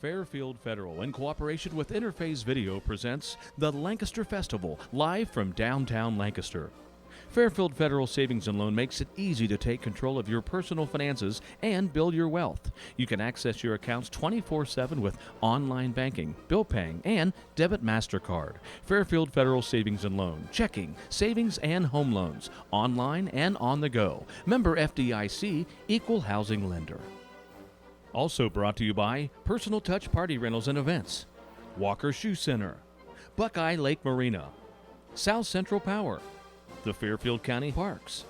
Fairfield Federal, in cooperation with Interface Video, presents the Lancaster Festival, live from downtown Lancaster. Fairfield Federal Savings and Loan makes it easy to take control of your personal finances and build your wealth. You can access your accounts 24/7 with online banking, bill paying, and debit MasterCard. Fairfield Federal Savings and Loan, checking, savings, and home loans, online and on the go. Member FDIC, Equal Housing Lender. Also brought to you by Personal Touch Party Rentals and Events, Walker Shoe Center, Buckeye Lake Marina, South Central Power, the Fairfield County Parks,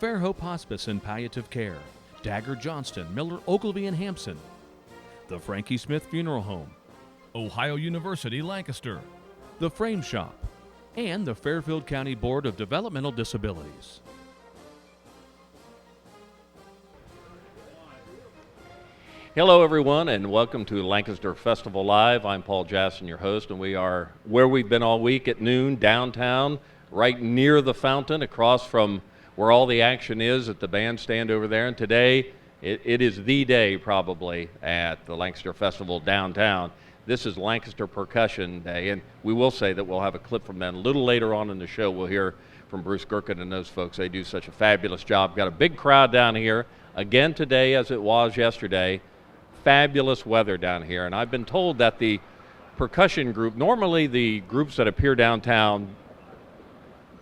Fairhope Hospice and Palliative Care, Dagger Johnston, Miller, Ogilvy, and Hampson, the Frankie Smith Funeral Home, Ohio University Lancaster, the Frame Shop, and the Fairfield County Board of Developmental Disabilities. Hello everyone, and welcome to Lancaster Festival Live. I'm Paul Jasson, your host, and we are where we've been all week at noon, downtown, right near the fountain, across from where all the action is at the bandstand over there. And today, it is the day probably at the Lancaster Festival downtown. This is Lancaster Percussion Day, and we will say that we'll have a clip from them. A little later on in the show, we'll hear from Bruce Gherkin and those folks. They do such a fabulous job. Got a big crowd down here, again today as it was yesterday. Fabulous weather down here, and I've been told that the percussion group, normally the groups that appear downtown,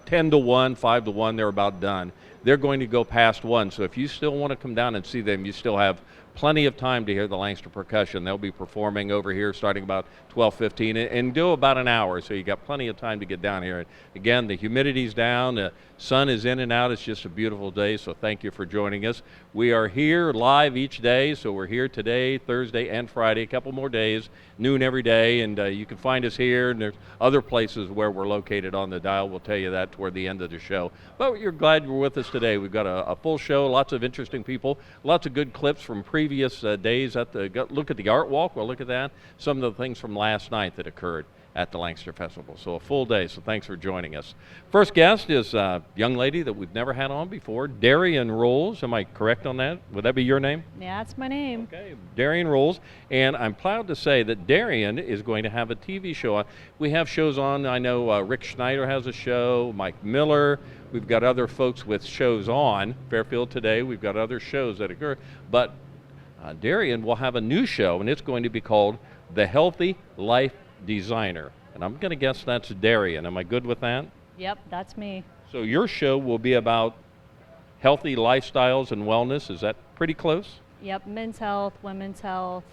10 to 1, 5 to 1, they're about done. They're going to go past 1, so if you still want to come down and see them, you still have plenty of time to hear the Lancaster Percussion. They'll be performing over here starting about 12:15 and do about an hour, so you got plenty of time to get down here. Again, the humidity's down, the sun is in and out. It's just a beautiful day, so thank you for joining us. We are here live each day, so we're here today, Thursday, and Friday, a couple more days, noon every day, and you can find us here, and there's other places where we're located on the dial. We'll tell you that toward the end of the show. But you're glad you're with us today. We've got a full show, lots of interesting people, lots of good clips from previous days. Look at the art walk. We'll look at that. Some of the things from last night that occurred at the Lancaster Festival. So a full day, so thanks for joining us. First guest is a young lady that we've never had on before, Darian Rolls. Am I correct on that? Would that be your name? Yeah, that's my name. Okay, Darian Rolls. And I'm proud to say that Darian is going to have a TV show on. We have shows on. I know Rick Schneider has a show, Mike Miller. We've got other folks with shows on. Fairfield Today, we've got other shows that occur. But Darian will have a new show, and it's going to be called The Healthy Life Designer. And I'm going to guess that's Darian. Am I good with that? Yep, that's me. So your show will be about healthy lifestyles and wellness. Is that pretty close? Yep, men's health, women's health,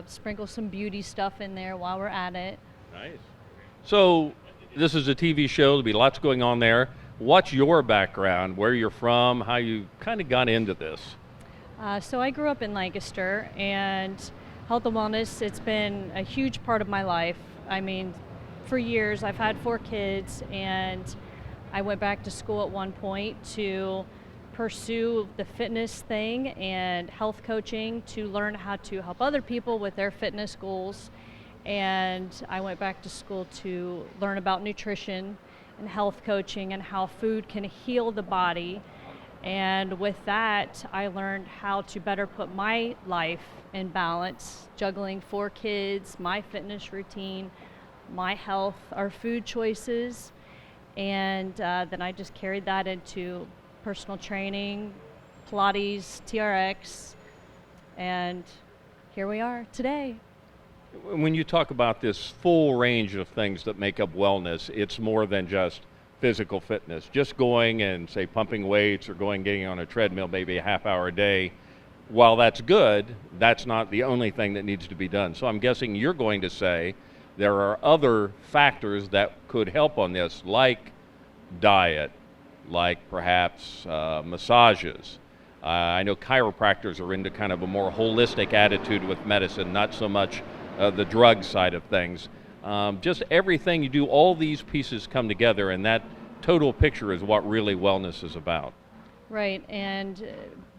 sprinkle some beauty stuff in there while we're at it. Nice. So this is a TV show. There'll be lots going on there. What's your background, where you're from, how you kind of got into this? So I grew up in Lancaster, and health and wellness, it's been a huge part of my life. I mean, for years, I've had 4 kids, and I went back to school at one point to pursue the fitness thing and health coaching to learn how to help other people with their fitness goals. And I went back to school to learn about nutrition and health coaching and how food can heal the body. And with that, I learned how to better put my life in balance, juggling 4 kids, my fitness routine, my health, our food choices. And then I just carried that into personal training, Pilates, TRX, and here we are today. When you talk about this full range of things that make up wellness, it's more than just physical fitness. Just going and, say, pumping weights or getting on a treadmill maybe a half hour a day, while that's good, that's not the only thing that needs to be done. So I'm guessing you're going to say there are other factors that could help on this, like diet, like perhaps massages. I know chiropractors are into kind of a more holistic attitude with medicine, not so much the drug side of things. Just everything you do, all these pieces come together, and that total picture is what really wellness is about. Right, and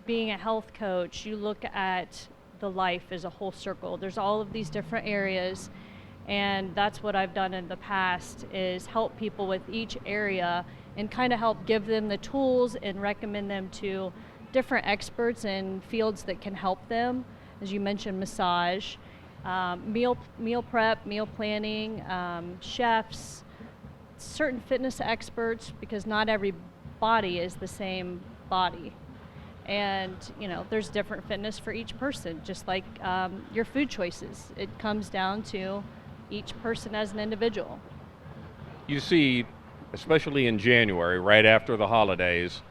being a health coach, you look at the life as a whole circle. There's all of these different areas, and that's what I've done in the past, is help people with each area and kind of help give them the tools and recommend them to different experts in fields that can help them. As you mentioned, massage. meal prep, meal planning, chefs, certain fitness experts, because not every body is the same body. And there's different fitness for each person, just like your food choices. It comes down to each person as an individual. You see, especially in January, right after the holidays,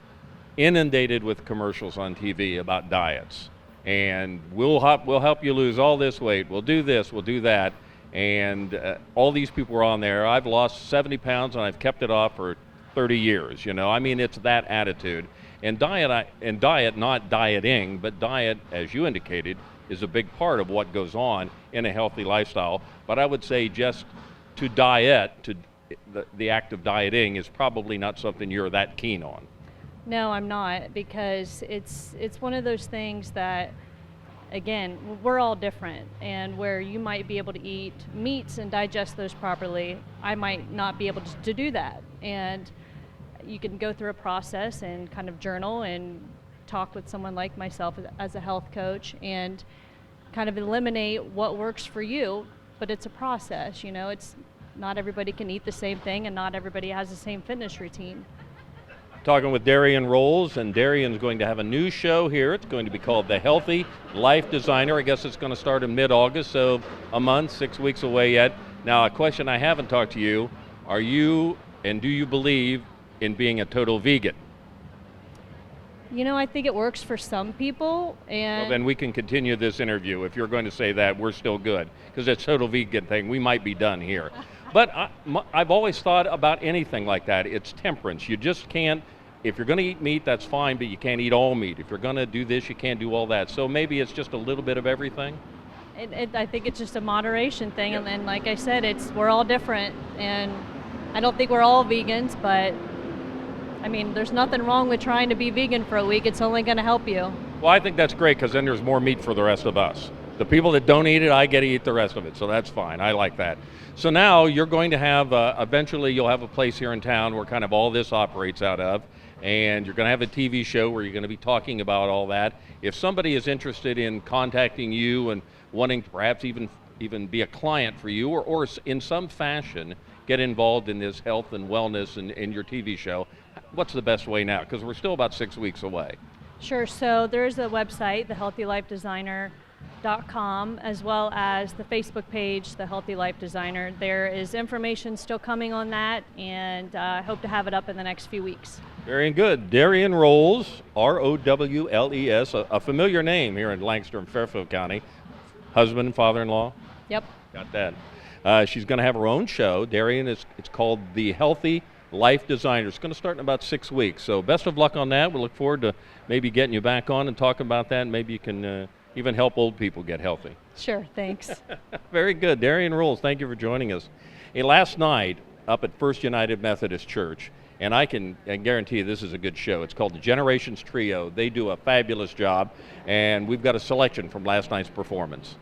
inundated with commercials on TV about diets. And we'll help you lose all this weight. We'll do this, we'll do that. And all these people are on there. I've lost 70 pounds and I've kept it off for 30 years. I mean, it's that attitude. And diet, not dieting, but diet, as you indicated, is a big part of what goes on in a healthy lifestyle. But I would say just to diet, the act of dieting is probably not something you're that keen on. No, I'm not, because it's one of those things that, again, we're all different, and where you might be able to eat meats and digest those properly, I might not be able to do that. And you can go through a process and kind of journal and talk with someone like myself as a health coach and kind of eliminate what works for you, but it's a process. It's not everybody can eat the same thing, and not everybody has the same fitness routine. Talking with Darian Rolls, and Darian's going to have a new show here. It's going to be called The Healthy Life Designer. I guess it's going to start in mid-August, so a month, 6 weeks away yet. Now, a question I haven't talked to you, are you and do you believe in being a total vegan? I think it works for some people, and Well, then we can continue this interview. If you're going to say that, we're still good, because it's total vegan thing. We might be done here. But I've always thought about anything like that. It's temperance. You just can't, if you're going to eat meat, that's fine, but you can't eat all meat. If you're going to do this, you can't do all that. So maybe it's just a little bit of everything. I think it's just a moderation thing. And then, like I said, we're all different, and I don't think we're all vegans, but I mean, there's nothing wrong with trying to be vegan for a week. It's only going to help you. Well, I think that's great, because then there's more meat for the rest of us. The people that don't eat it, I get to eat the rest of it, so that's fine. I like that. So now you're going to have, eventually you'll have a place here in town where kind of all this operates out of, and you're going to have a TV show where you're going to be talking about all that. If somebody is interested in contacting you and wanting to perhaps even be a client for you, or in some fashion get involved in this health and wellness in your TV show, what's the best way now? Because we're still about 6 weeks away. Sure. So there's a website, thehealthylifedesigner.com, as well as the Facebook page, The Healthy Life Designer. There is information still coming on that, and I hope to have it up in the next few weeks. Very good. Darian Rolls, Rowles, a familiar name here in Lancaster and Fairfield County. Husband and father-in-law? Yep. Got that. She's going to have her own show. Darian, it's called The Healthy Life Designer. It's going to start in about 6 weeks. So best of luck on that. We look forward to maybe getting you back on and talking about that. And maybe you can even help old people get healthy. Sure, thanks. Very good. Darian Rolls, thank you for joining us. Hey, last night up at First United Methodist Church, and I can guarantee you this is a good show. It's called the Generations Trio. They do a fabulous job, and we've got a selection from last night's performance.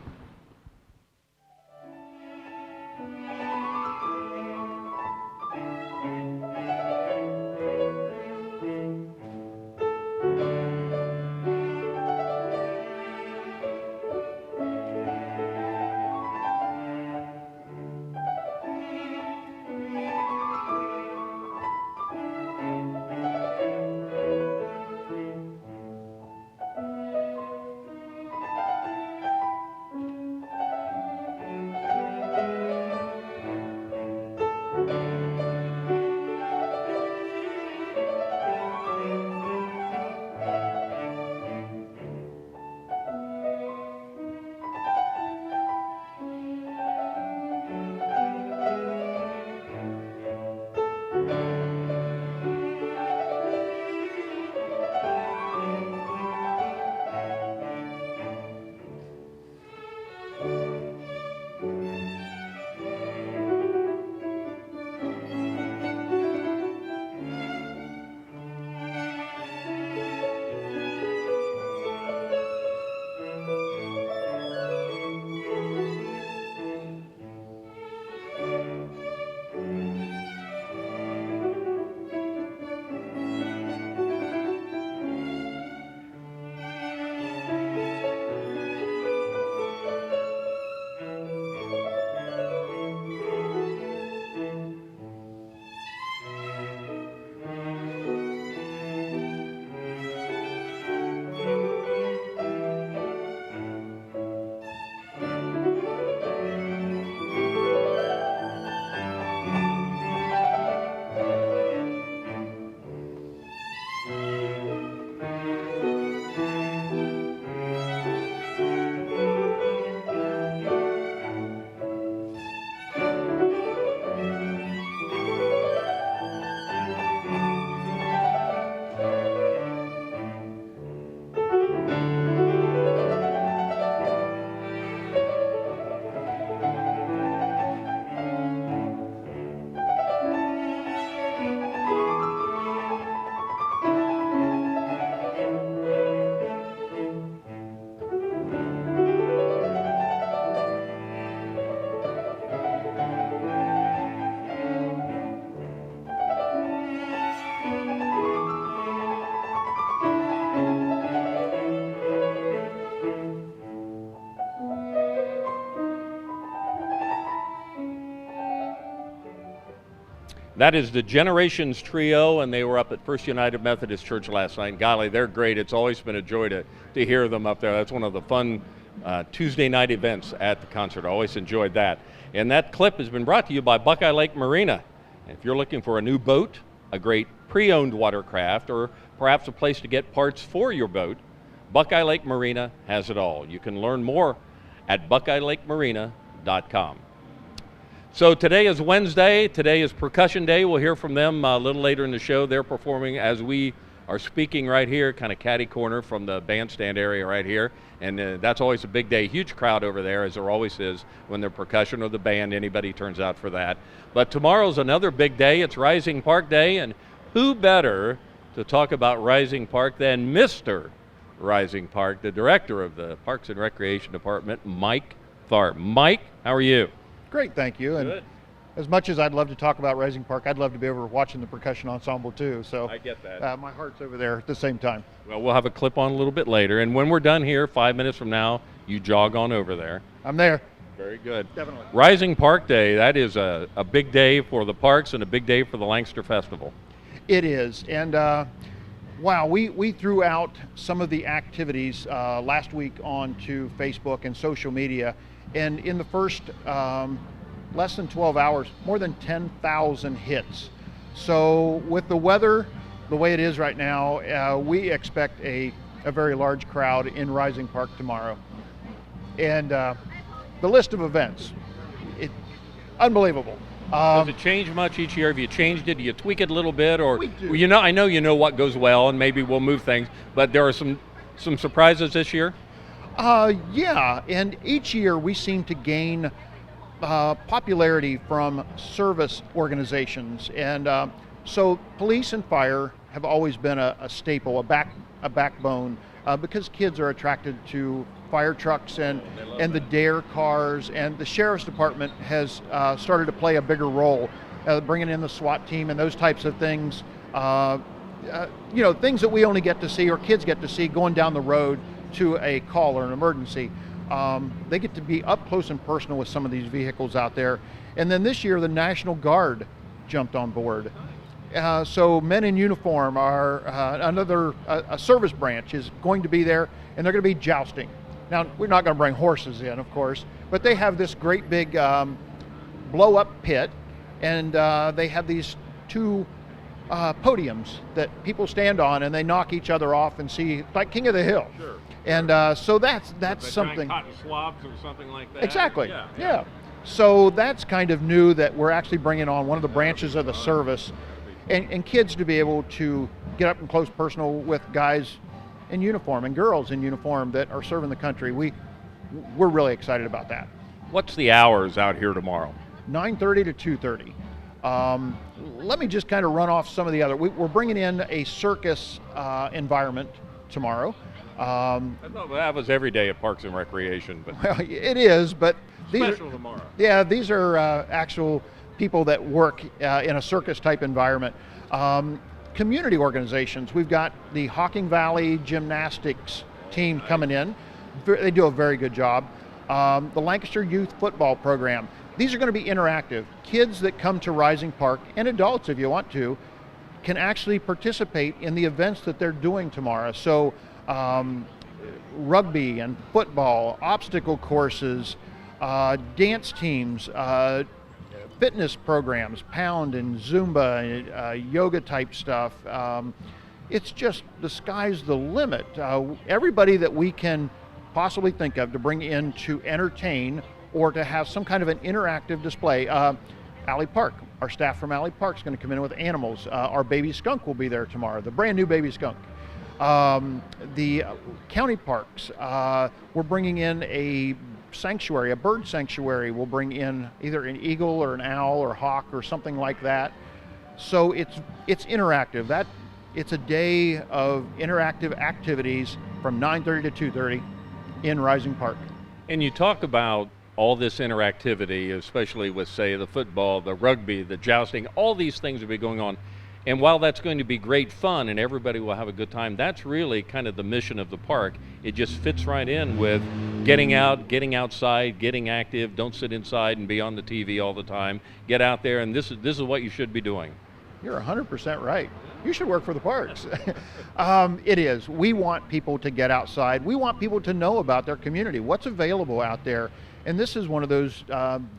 That is the Generations Trio, and they were up at First United Methodist Church last night. Golly, they're great. It's always been a joy to hear them up there. That's one of the fun Tuesday night events at the concert. I always enjoyed that. And that clip has been brought to you by Buckeye Lake Marina. If you're looking for a new boat, a great pre-owned watercraft, or perhaps a place to get parts for your boat, Buckeye Lake Marina has it all. You can learn more at buckeyelakemarina.com. So today is Wednesday. Today is Percussion Day. We'll hear from them a little later in the show. They're performing as we are speaking right here, kind of catty corner from the bandstand area right here. And that's always a big day. Huge crowd over there, as there always is when the percussion or the band, anybody turns out for that. But tomorrow's another big day. It's Rising Park Day. And who better to talk about Rising Park than Mr. Rising Park, the director of the Parks and Recreation Department, Mike Tharp. Mike, how are you? Great, thank you. And Good. as much as I'd love to talk about Rising Park, I'd love to be over watching the percussion ensemble too. So I get that. My heart's over there at the same time. Well, we'll have a clip on a little bit later. And when we're done here, 5 minutes from now, you jog on over there. I'm there. Very good. Definitely. Rising Park Day, that is a big day for the parks and a big day for the Lancaster Festival. It is. And wow, we threw out some of the activities last week onto Facebook and social media. And in the first less than 12 hours, more than 10,000 hits. So with the weather the way it is right now, we expect a very large crowd in Rising Park tomorrow. And the list of events, unbelievable. Does it change much each year? Have you changed it? Do you tweak it a little bit? Or We do. You know, I know you know what goes well, and maybe we'll move things, but there are some surprises this year? Yeah, and each year we seem to gain popularity from service organizations, and so police and fire have always been a staple, a backbone, because kids are attracted to fire trucks and the DARE cars, and the sheriff's department has started to play a bigger role, bringing in the SWAT team and those types of things. Things that we only get to see or kids get to see going down the road to a call or an emergency. They get to be up close and personal with some of these vehicles out there. And then this year, the National Guard jumped on board. So men in uniform are a service branch is going to be there, and they're going to be jousting. Now, we're not going to bring horses in, of course, but they have this great big blow-up pit, and they have these two podiums that people stand on, and they knock each other off and see, like King of the Hill. Sure. And so that's something. Cotton swabs or something like that. Exactly. Yeah. So that's kind of new, that we're actually bringing on one of the branches of the service, and kids to be able to get up and close personal with guys in uniform and girls in uniform that are serving the country. We're really excited about that. What's the hours out here tomorrow? 9:30 to 2:30. Let me just kind of run off some of the other. We're bringing in a circus environment tomorrow. I thought that was every day at Parks and Recreation, but Well, it is, but special tomorrow. Yeah, these are actual people that work in a circus type environment. Community organizations, we've got the Hocking Valley Gymnastics team coming in. They do a very good job. The Lancaster Youth Football Program. These are going to be interactive. Kids that come to Rising Park, and adults if you want to, can actually participate in the events that they're doing tomorrow. So rugby and football, obstacle courses, dance teams, fitness programs, pound and Zumba, yoga type stuff. It's just, the sky's the limit. Everybody that we can possibly think of to bring in to entertain or to have some kind of an interactive display. Alley Park, our staff from Alley Park is going to come in with animals. Our baby skunk will be there tomorrow, the brand new baby skunk. The county parks, we're bringing in a sanctuary, a bird sanctuary. We'll bring in either an eagle or an owl or hawk or something like that. So it's interactive. It's a day of interactive activities from 9:30 to 2:30 in Rising Park. And you talk about all this interactivity, especially with, say, the football, the rugby, the jousting, all these things will be going on. And while that's going to be great fun and everybody will have a good time, that's really kind of the mission of the park. It just fits right in with getting out, getting outside, getting active. Don't sit inside and be on the TV all the time. Get out there, and this is what you should be doing. You're 100% right. You should work for the parks. It is. We want people to get outside. We want people to know about their community, what's available out there. And this is one of those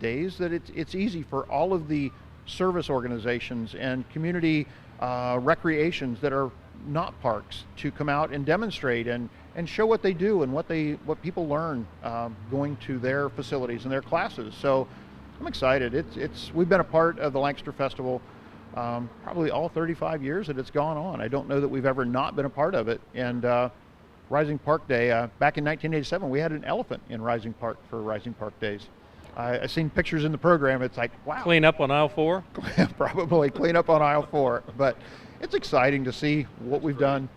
days that it's easy for all of the service organizations and community recreations that are not parks to come out and demonstrate and show what they do and what people learn going to their facilities and their classes. So I'm excited. We've been a part of the Lancaster Festival probably all 35 years that it's gone on. I don't know that we've ever not been a part of it. And Rising Park Day, back in 1987, we had an elephant in Rising Park for Rising Park Days. I've seen pictures in the program. It's like, wow. Clean up on aisle 4? Probably clean up on aisle 4. But it's exciting to see what we've done.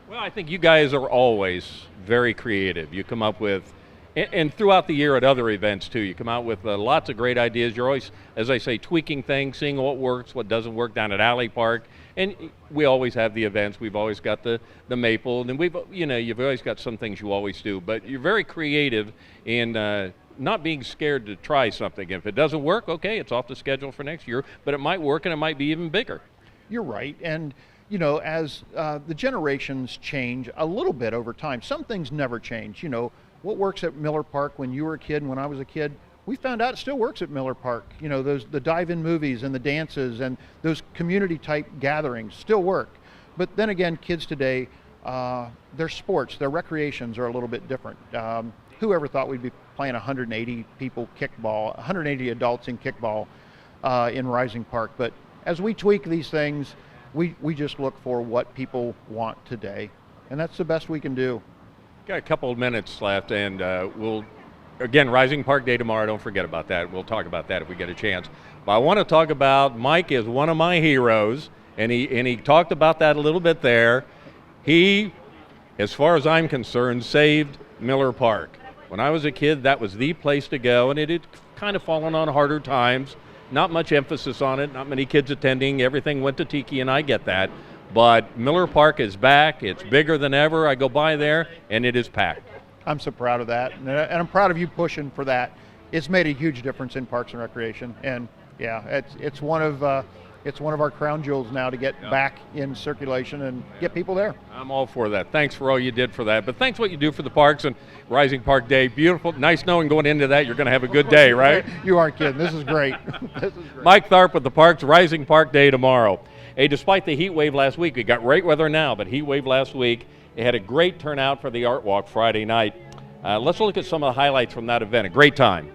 Well, I think you guys are always very creative. You come up with, and throughout the year at other events too, you come out with lots of great ideas. You're always, as I say, tweaking things, seeing what works, what doesn't work down at Alley Park. And we always have the events. We've always got the Maple, and you've always got some things you always do. But you're very creative in not being scared to try something. If it doesn't work, okay, it's off the schedule for next year, but it might work and it might be even bigger. You're right. And, as the generations change a little bit over time, some things never change. What works at Miller Park when you were a kid and when I was a kid, we found out it still works at Miller Park. The dive-in movies and the dances and those community-type gatherings still work. But then again, kids today, their sports, their recreations are a little bit different. Whoever thought we'd be playing 180 people kickball, 180 adults in kickball in Rising Park. But as we tweak these things, we just look for what people want today. And that's the best we can do. Got a couple of minutes left, and again, Rising Park Day tomorrow, don't forget about that. We'll talk about that if we get a chance. But I want to talk about, Mike is one of my heroes, and he talked about that a little bit there. He, as far as I'm concerned, saved Miller Park. When I was a kid, that was the place to go, and it had kind of fallen on harder times. Not much emphasis on it, not many kids attending. Everything went to Tiki, and I get that. But Miller Park is back. It's bigger than ever. I go by there, and it is packed. I'm so proud of that, and I'm proud of you pushing for that. It's made a huge difference in Parks and Recreation, and yeah, it's one of our crown jewels now to get back in circulation and get people there. I'm all for that. Thanks for all you did for that, but thanks what you do for the parks and Rising Park Day. Beautiful, nice knowing going into that you're going to have a good day, right? You aren't kidding. This is great. This is great. Mike Tharp with the Parks, Rising Park Day tomorrow. Hey, despite the heat wave last week, we got great weather now, but heat wave last week. They had a great turnout for the Art Walk Friday night. Let's look at some of the highlights from that event. A great time.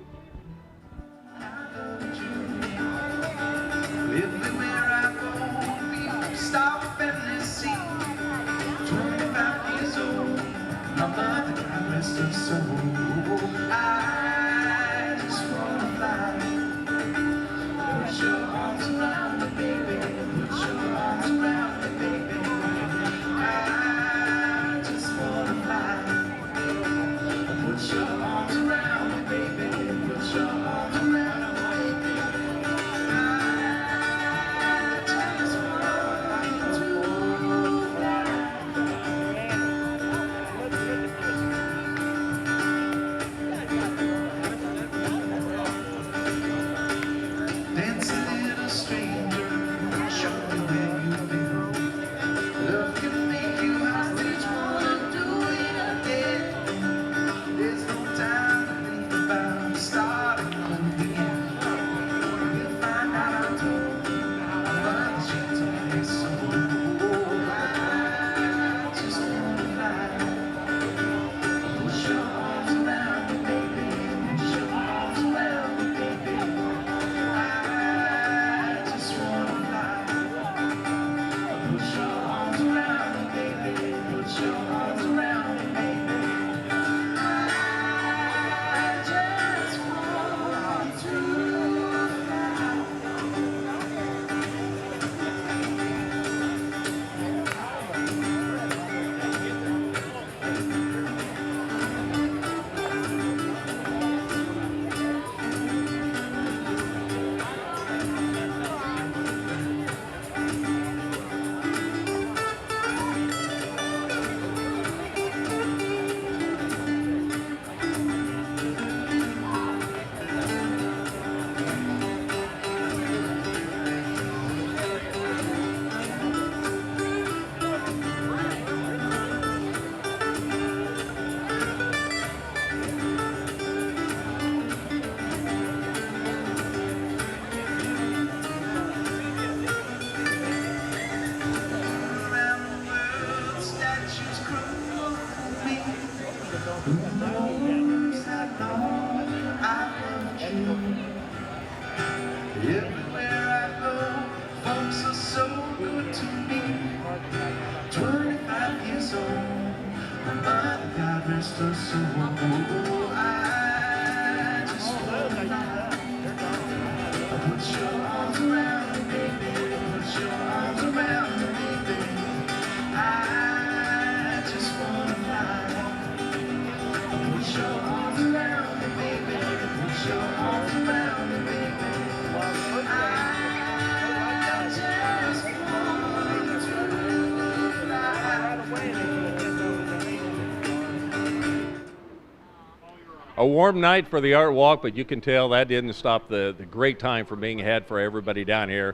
A warm night for the art walk, but you can tell that didn't stop the great time for being had for everybody down here.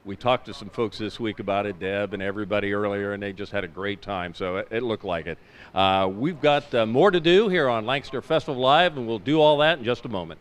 We talked to some folks this week about it, Deb and everybody earlier, and they just had a great time, so it looked like it. We've got more to do here on Lancaster Festival Live, and we'll do all that in just a moment.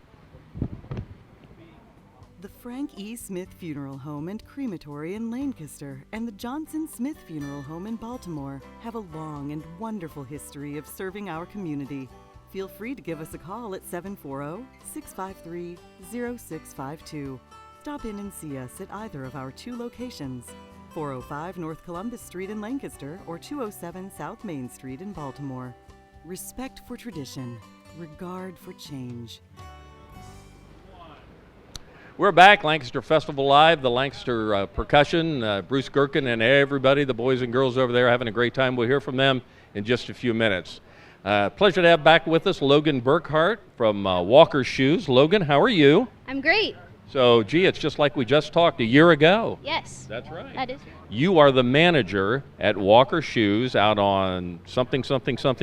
The Frank E. Smith Funeral Home and Crematory in Lancaster and the Johnson Smith Funeral Home in Baltimore have a long and wonderful history of serving our community. Feel free to give us a call at 740-653-0652. Stop in and see us at either of our 2 locations, 405 North Columbus Street in Lancaster or 207 South Main Street in Baltimore. Respect for tradition, regard for change. We're back, Lancaster Festival Live, the Lancaster percussion, Bruce Gherkin and everybody, the boys and girls over there having a great time. We'll hear from them in just a few minutes. Pleasure to have back with us Logan Burkhart from Walker Shoes. Logan, how are you? I'm great. So, gee, it's just like we just talked a year ago. Yes. That's right. That is. You are the manager at Walker Shoes out on something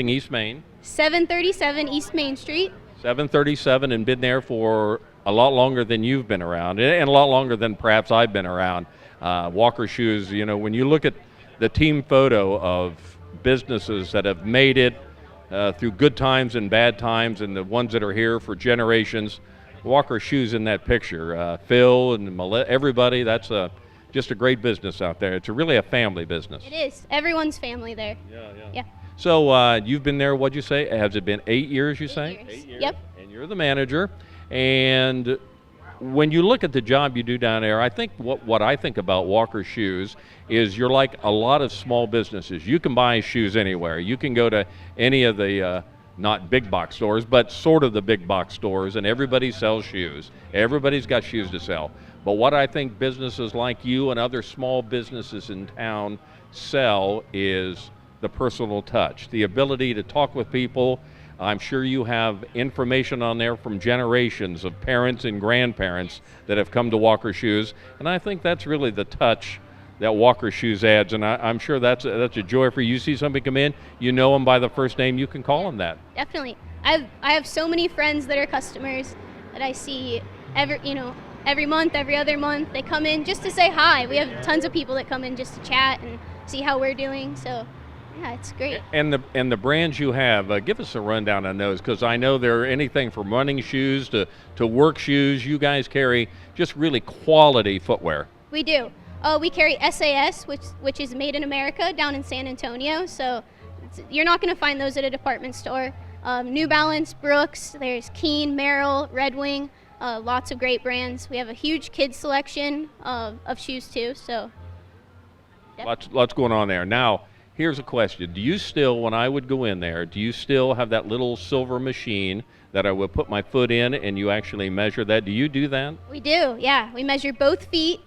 East Main. 737 East Main Street. 737, and been there for a lot longer than you've been around, and a lot longer than perhaps I've been around. Walker Shoes, you know, when you look at the team photo of businesses that have made it through good times and bad times, and the ones that are here for generations, Walker Shoes in that picture. Phil and everybody, that's just a great business out there. It's really a family business. It is. Everyone's family there. Yeah. So you've been there, what'd you say? Has it been 8 years, you say? 8 years. Yep. And you're the manager. And when you look at the job you do down there, I think what I think about Walker Shoes is you're like a lot of small businesses. You can buy shoes anywhere. You can go to any of the not big box stores, but sort of the big box stores, and everybody sells shoes. Everybody's got shoes to sell. But what I think businesses like you and other small businesses in town sell is the personal touch, the ability to talk with people. I'm sure you have information on there from generations of parents and grandparents that have come to Walker Shoes, and I think that's really the touch that Walker Shoes adds, and I'm sure that's a joy for you. You see somebody come in, you know them by the first name, you can call them that. Definitely. I have so many friends that are customers that I see every month, every other month. They come in just to say hi. We have tons of people that come in just to chat and see how we're doing. So yeah, it's great. And the brands you have, give us a rundown on those, because I know they're anything from running shoes to work shoes. You guys carry just really quality footwear. We do. We carry SAS, which is made in America, down in San Antonio. So you're not going to find those at a department store. New Balance, Brooks, there's Keen, Merrill, Red Wing, lots of great brands. We have a huge kids selection of shoes too. So yep. Lots going on there. Now, here's a question. Do you still, when I would go in there, do you still have that little silver machine that I would put my foot in and you actually measure that? Do you do that? We do, yeah. We measure both feet.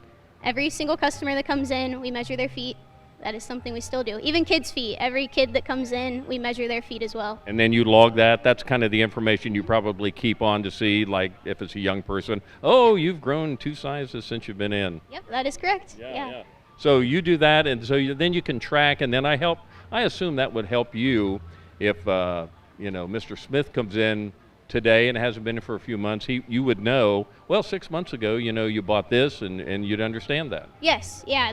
Every single customer that comes in, we measure their feet. That is something we still do. Even kids' feet. Every kid that comes in, we measure their feet as well. And then you log that. That's kind of the information you probably keep on to see, like if it's a young person, oh, you've grown 2 sizes since you've been in. Yep, that is correct. Yeah. So you do that, and so then you can track, and then I assume that would help you if, Mr. Smith comes in today and hasn't been in for a few months, you would know, well, 6 months ago, you bought this, and you'd understand that. Yes, yeah,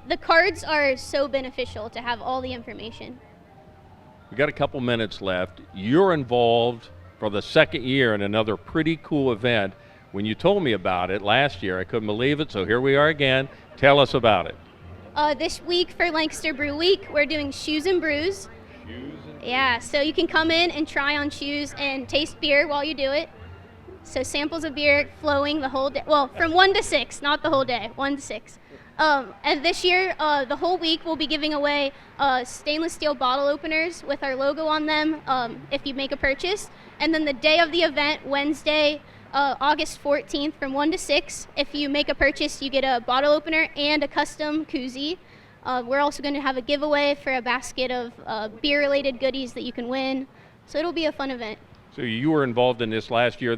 the cards are so beneficial to have all the information. We got a couple minutes left. You're involved for the second year in another pretty cool event. When you told me about it last year, I couldn't believe it, so here we are again. Tell us about it. This week for Lancaster Brew Week, we're doing Shoes and Brews. Yeah, so you can come in and try on shoes and taste beer while you do it. So samples of beer flowing the whole day. Well, from 1 to 6, not the whole day, 1 to 6. And this year, the whole week, we'll be giving away stainless steel bottle openers with our logo on them if you make a purchase. And then the day of the event, Wednesday, August 14th, from 1 to 6, if you make a purchase, you get a bottle opener and a custom koozie. We're also going to have a giveaway for a basket of beer-related goodies that you can win. So it'll be a fun event. So you were involved in this last year.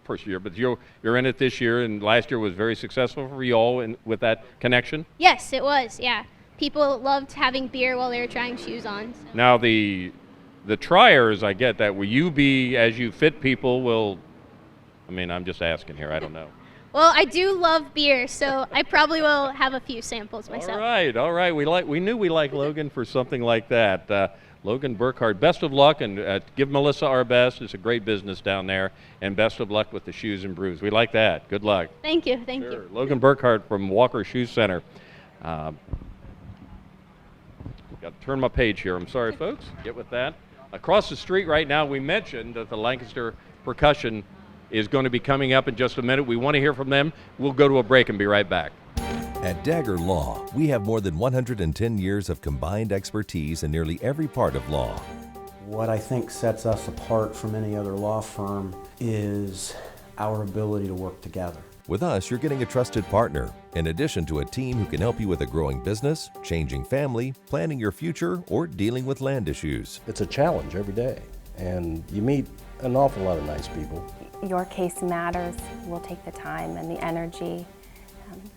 First year, but you're in it this year, and last year was very successful for you all with that connection? Yes, it was, yeah. People loved having beer while they were trying shoes on. So. Now, the the triers, I get that. Will you be, as you fit people, I'm just asking here, I don't know. Well, I do love beer, so I probably will have a few samples myself. All right. We knew we liked Logan for something like that. Logan Burkhardt, best of luck, and give Melissa our best. It's a great business down there, and best of luck with the shoes and brews. We like that. Good luck. Thank you. Thank you. Logan Burkhardt from Walker Shoe Center. Got to turn my page here. I'm sorry, folks. Get with that. Across the street right now, we mentioned that the Lancaster Percussion is going to be coming up in just a minute. We want to hear from them. We'll go to a break and be right back. At Dagger Law, we have more than 110 years of combined expertise in nearly every part of law. What I think sets us apart from any other law firm is our ability to work together. With us, you're getting a trusted partner, in addition to a team who can help you with a growing business, changing family, planning your future, or dealing with land issues. It's a challenge every day, and you meet an awful lot of nice people. Your case matters. We'll take the time and the energy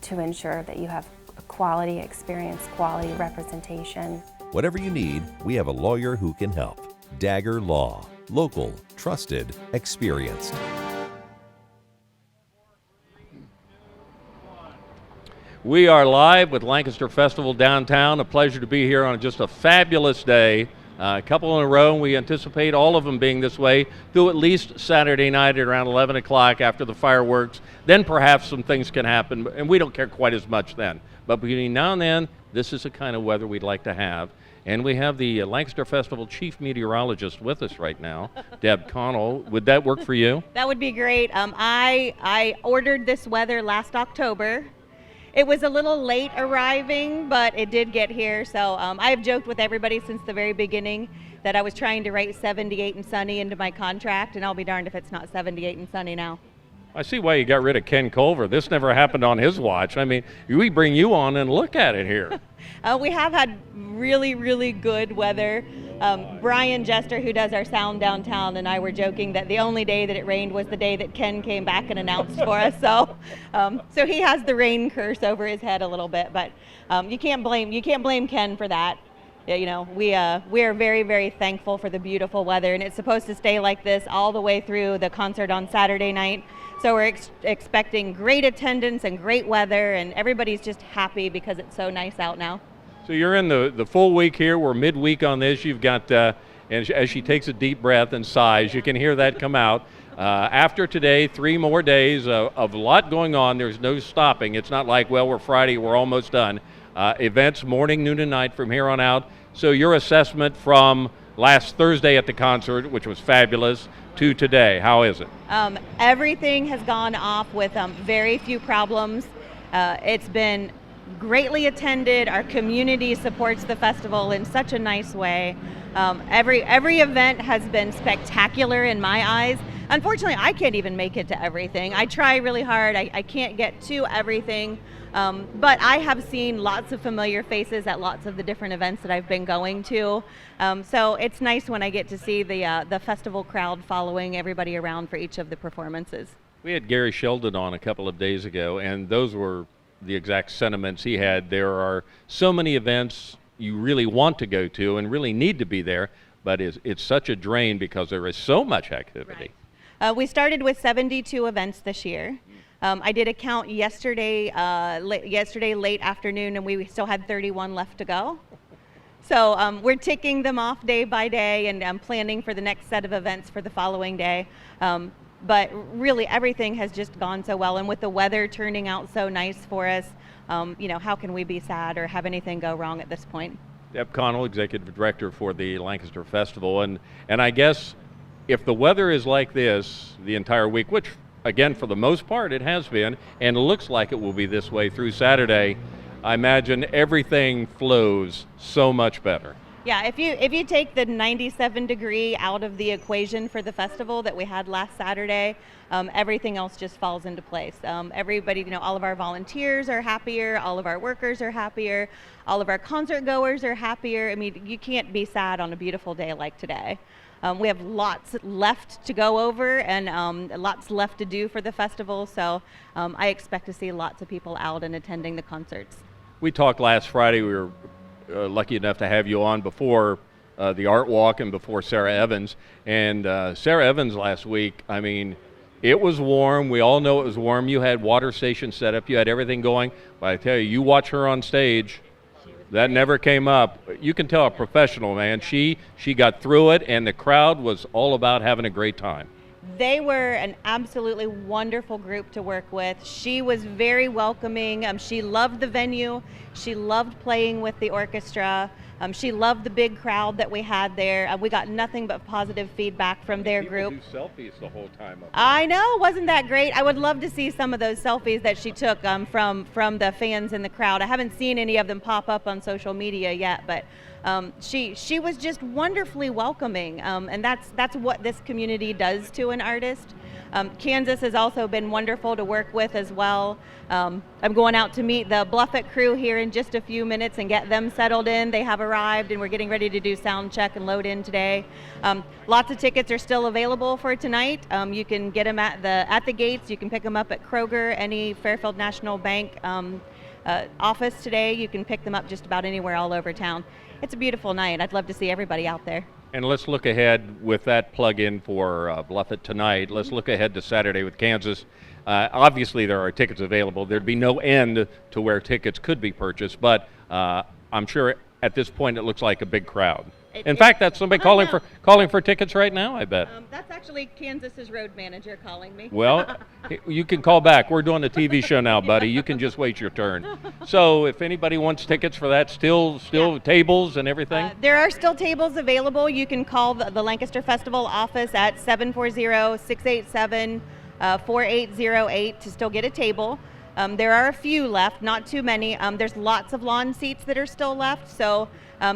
to ensure that you have a quality experience, quality representation. Whatever you need, we have a lawyer who can help. Dagger Law. Local, trusted, experienced. We are live with Lancaster Festival downtown. A pleasure to be here on just a fabulous day. A couple in a row, and we anticipate all of them being this way through at least Saturday night at around 11 o'clock after the fireworks. Then perhaps some things can happen, and we don't care quite as much then. But between now and then, this is the kind of weather we'd like to have. And we have the Lancaster Festival Chief Meteorologist with us right now, Deb Connell. Would that work for you? That would be great. I ordered this weather last October. It was a little late arriving, but it did get here. So I have joked with everybody since the very beginning that I was trying to write 78 and sunny into my contract, and I'll be darned if it's not 78 and sunny now. I see why you got rid of Ken Culver. This never happened on his watch. I mean, we bring you on and look at it here. We have had really, really good weather. Brian Jester, who does our sound downtown, and I were joking that the only day that it rained was the day that Ken came back and announced for us. So he has the rain curse over his head a little bit, but you can't blame Ken for that. You know, we are very, very thankful for the beautiful weather, and it's supposed to stay like this all the way through the concert on Saturday night. So we're expecting great attendance and great weather, and everybody's just happy because it's so nice out now. So you're in the full week here. We're midweek on this. You've got, and as she takes a deep breath and sighs, you can hear that come out. After today, 3 more days of a lot going on. There's no stopping. It's not like, well, we're Friday, we're almost done. Events morning, noon, and night from here on out. So your assessment from last Thursday at the concert, which was fabulous, to today, how is it? Everything has gone off with very few problems. It's been greatly attended. Our community supports the festival in such a nice way. Every event has been spectacular in my eyes. Unfortunately, I can't even make it to everything. I try really hard. I can't get to everything. But I have seen lots of familiar faces at lots of the different events that I've been going to. So it's nice when I get to see the festival crowd following everybody around for each of the performances. We had Gary Sheldon on a couple of days ago, and those were the exact sentiments he had. There are so many events you really want to go to and really need to be there, but it's such a drain because there is so much activity. Right. We started with 72 events this year. I did a count yesterday late afternoon, and we still had 31 left to go. So we're ticking them off day by day, and I'm planning for the next set of events for the following day. But really, everything has just gone so well, and with the weather turning out so nice for us, how can we be sad or have anything go wrong at this point? Deb Connell, Executive Director for the Lancaster Festival, and I guess if the weather is like this the entire week, which again for the most part it has been, and it looks like it will be this way through Saturday, I imagine everything flows so much better. Yeah, if you take the 97 degree out of the equation for the festival that we had last Saturday, everything else just falls into place. Everybody, all of our volunteers are happier, all of our workers are happier, all of our concert goers are happier. I mean, you can't be sad on a beautiful day like today. We have lots left to go over and lots left to do for the festival, so I expect to see lots of people out and attending the concerts. We talked last Friday. We were lucky enough to have you on before the art walk and before Sarah Evans. And Sarah Evans last week, I mean, it was warm. We all know it was warm. You had water stations set up. You had everything going. But I tell you, you watch her on stage, that never came up. You can tell a professional, man. She got through it, and the crowd was all about having a great time. They were an absolutely wonderful group to work with. She was very welcoming. She loved the venue. She loved playing with the orchestra. She loved the big crowd that we had there. We got nothing but positive feedback from their group. People do selfies the whole time up there. I know, wasn't that great? I would love to see some of those selfies that she took from the fans in the crowd. I haven't seen any of them pop up on social media yet, but she was just wonderfully welcoming, and that's what this community does to an artist. Kansas has also been wonderful to work with as well. I'm going out to meet the Bluffett crew here in just a few minutes and get them settled in. They have arrived, and we're getting ready to do sound check and load in today. Lots of tickets are still available for tonight. You can get them at the gates. You can pick them up at Kroger, any Fairfield National Bank office today. You can pick them up just about anywhere all over town. It's a beautiful night. I'd love to see everybody out there. And let's look ahead with that plug-in for Bluffett tonight. Let's look ahead to Saturday with Kansas. Obviously, there are tickets available. There'd be no end to where tickets could be purchased, but I'm sure at this point it looks like a big crowd. In fact, that's somebody calling for tickets right now, I bet. That's actually Kansas's road manager calling me. Well, you can call back. We're doing a TV show now, buddy. You can just wait your turn. So if anybody wants tickets for that, still tables and everything? There are still tables available. You can call the Lancaster Festival office at 740-687-4808 to still get a table. There are a few left, not too many. There's lots of lawn seats that are still left, so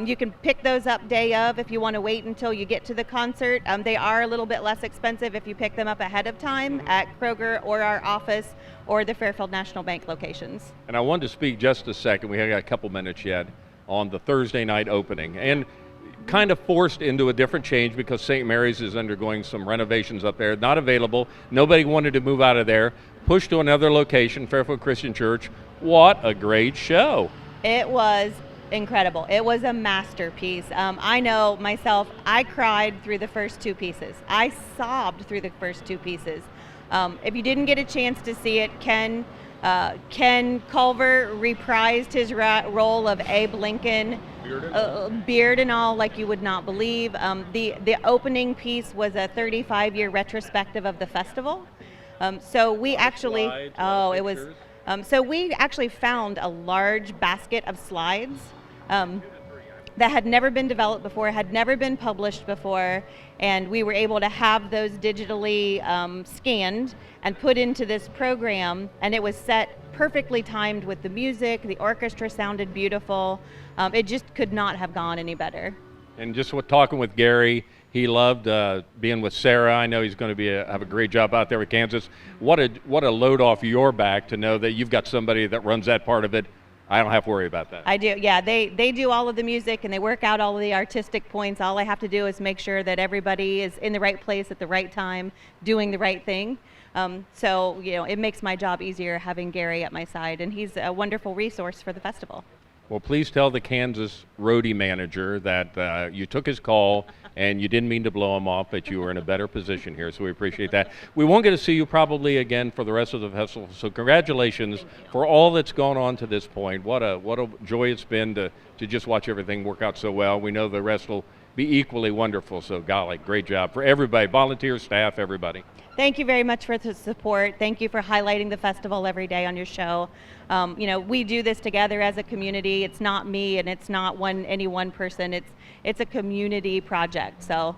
you can pick those up day of if you want to wait until you get to the concert. They are a little bit less expensive if you pick them up ahead of time at Kroger or our office or the Fairfield National Bank locations. And I wanted to speak just a second, we have got a couple minutes yet, on the Thursday night opening. And kind of forced into a different change because St. Mary's is undergoing some renovations up there. Not available. Nobody wanted to move out of there. Pushed to another location, Fairfield Christian Church. What a great show. It was incredible. It was a masterpiece. I know myself, I cried through the first two pieces. I sobbed through the first two pieces. If you didn't get a chance to see it, Ken Culver reprised his role of Abe Lincoln, beard and all, like you would not believe. The opening piece was a 35-year retrospective of the festival. So we actually, so we actually found a large basket of slides that had never been developed before, had never been published before, and we were able to have those digitally scanned and put into this program, and it was set perfectly timed with the music. The orchestra sounded beautiful. It just could not have gone any better. And just talking with Gary, he loved being with Sarah. I know he's going to have a great job out there with Kansas. What a load off your back to know that you've got somebody that runs that part of it. I don't have to worry about that. I do, yeah. They do all of the music and they work out all of the artistic points. All I have to do is make sure that everybody is in the right place at the right time, doing the right thing. So, it makes my job easier having Gary at my side, and he's a wonderful resource for the festival. Well, please tell the Kansas roadie manager that you took his call and you didn't mean to blow him off, that you were in a better position here, so we appreciate that. We won't get to see you probably again for the rest of the festival, so congratulations for all that's gone on to this point. What a joy it's been to just watch everything work out so well. We know the rest will be equally wonderful, so golly, great job for everybody, volunteers, staff, everybody. Thank you very much for the support. Thank you for highlighting the festival every day on your show. We do this together as a community. It's not me and it's not any one person. It's a community project. So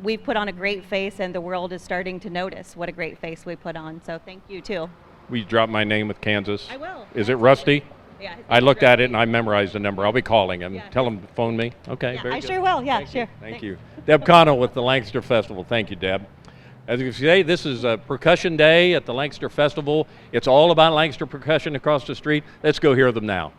we've put on a great face, and the world is starting to notice what a great face we put on. So thank you too. Will you drop my name with Kansas? I will. Is it Rusty? Yeah. I looked at it and I memorized the number. I'll be calling him. Yeah. Tell him to phone me. Okay. Yeah, very I good. sure will. Yeah, sure. Thank you. Deb Connell with the Lancaster Festival. Thank you, Deb. As you can see, this is a percussion day at the Lancaster Festival. It's all about Lancaster percussion across the street. Let's go hear them now.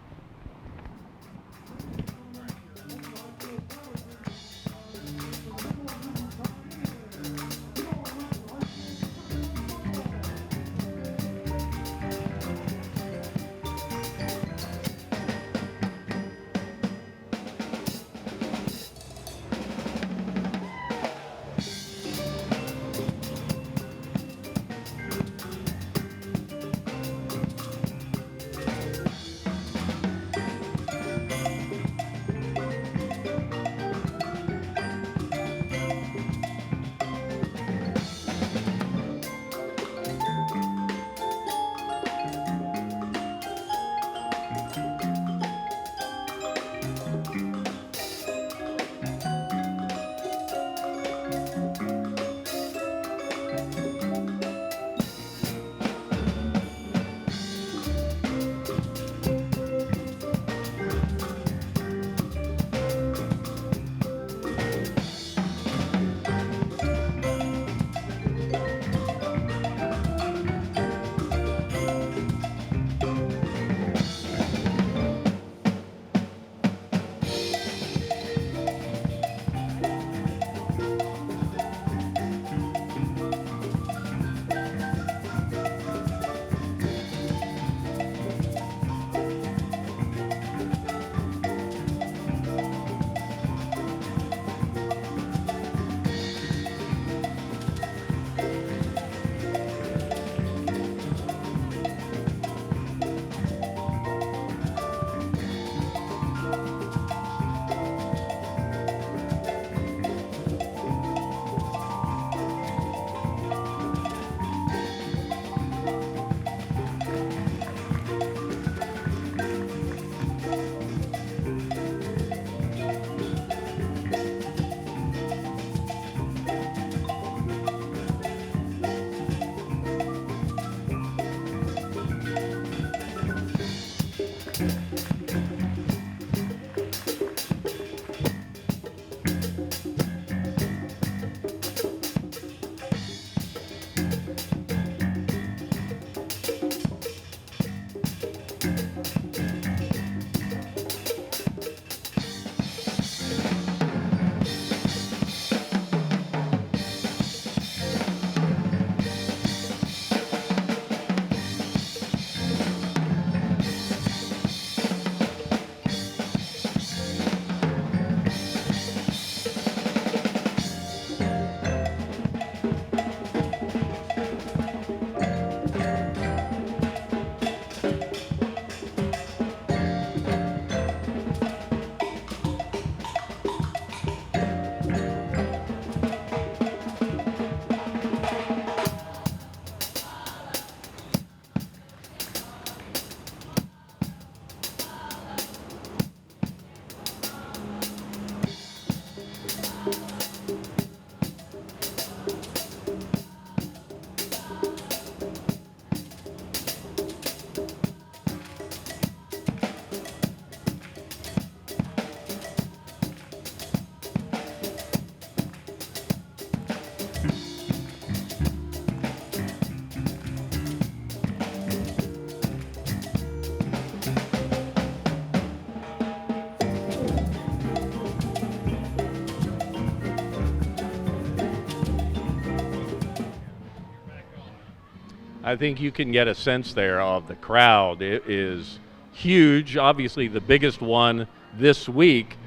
I think you can get a sense there of the crowd. It is huge, obviously the biggest one this week.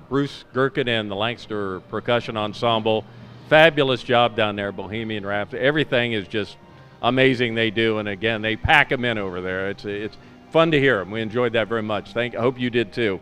Bruce Gherkin and the Lancaster Percussion Ensemble, fabulous job down there, Bohemian Rhapsody. Everything is just amazing they do, and again, they pack them in over there. It's fun to hear them. We enjoyed that very much. I hope you did too.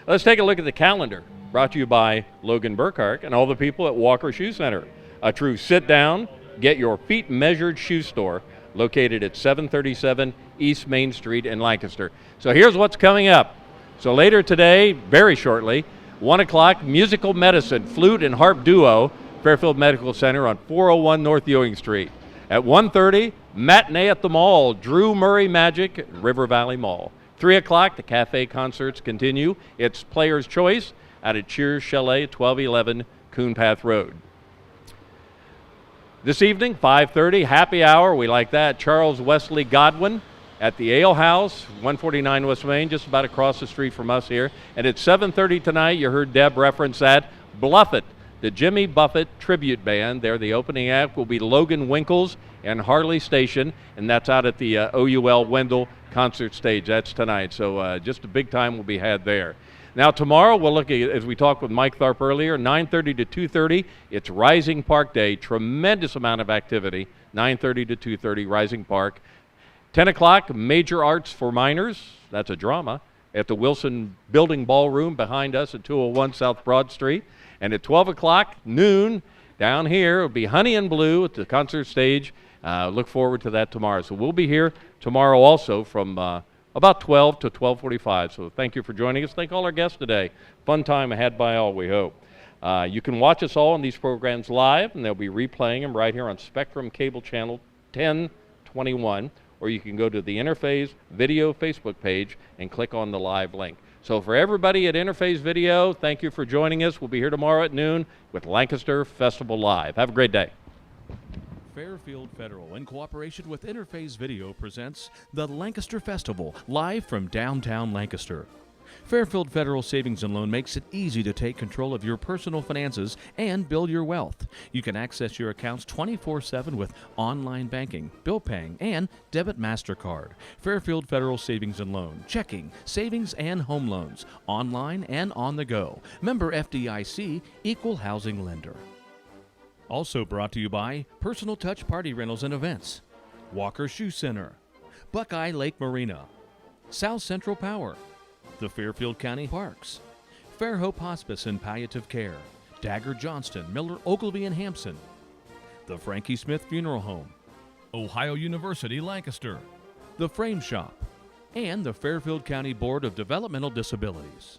Let's take a look at the calendar, brought to you by Logan Burkhart and all the people at Walker Shoe Center, a true sit-down, get your feet measured shoe store located at 737 East Main Street in Lancaster. So here's what's coming up. So later today, very shortly, 1 o'clock, musical medicine, flute and harp duo, Fairfield Medical Center on 401 North Ewing Street. At 1:30, matinee at the mall, Drew Murray Magic, River Valley Mall. 3 o'clock, the cafe concerts continue. It's Player's Choice out at Cheers Chalet, 1211 Coon Path Road. This evening, 5:30, happy hour, we like that. Charles Wesley Godwin at the Ale House, 149 West Main, just about across the street from us here. And at 7:30 tonight, you heard Deb reference that, Bluffit, the Jimmy Buffett Tribute Band. There, the opening act will be Logan Winkles and Harley Station, and that's out at the OUL Wendell concert stage. That's tonight, so just a big time will be had there. Now tomorrow, we'll look at, as we talked with Mike Tharp earlier, 9:30 to 2:30, it's Rising Park Day, tremendous amount of activity, 9:30 to 2:30, Rising Park. 10 o'clock, Major Arts for Minors, that's a drama, at the Wilson Building Ballroom behind us at 201 South Broad Street. And at 12 o'clock, noon, down here, it'll be Honey and Blue at the concert stage. Look forward to that tomorrow. So we'll be here tomorrow also from about 12 to 12:45. So thank you for joining us. Thank all our guests today. Fun time ahead by all, we hope. You can watch us all on these programs live, and they'll be replaying them right here on Spectrum Cable Channel 1021, or you can go to the Interface Video Facebook page and click on the live link. So for everybody at Interface Video, thank you for joining us. We'll be here tomorrow at noon with Lancaster Festival Live. Have a great day. Fairfield Federal, in cooperation with Interface Video, presents the Lancaster Festival, live from downtown Lancaster. Fairfield Federal Savings and Loan makes it easy to take control of your personal finances and build your wealth. You can access your accounts 24/7 with online banking, bill paying, and debit MasterCard. Fairfield Federal Savings and Loan, checking, savings, and home loans, online and on the go. Member FDIC, equal housing lender. Also brought to you by Personal Touch Party Rentals and Events, Walker Shoe Center, Buckeye Lake Marina, South Central Power, the Fairfield County Parks, Fairhope Hospice and Palliative Care, Dagger Johnston, Miller, Ogilvy and Hampson, the Frankie Smith Funeral Home, Ohio University Lancaster, the Frame Shop, and the Fairfield County Board of Developmental Disabilities.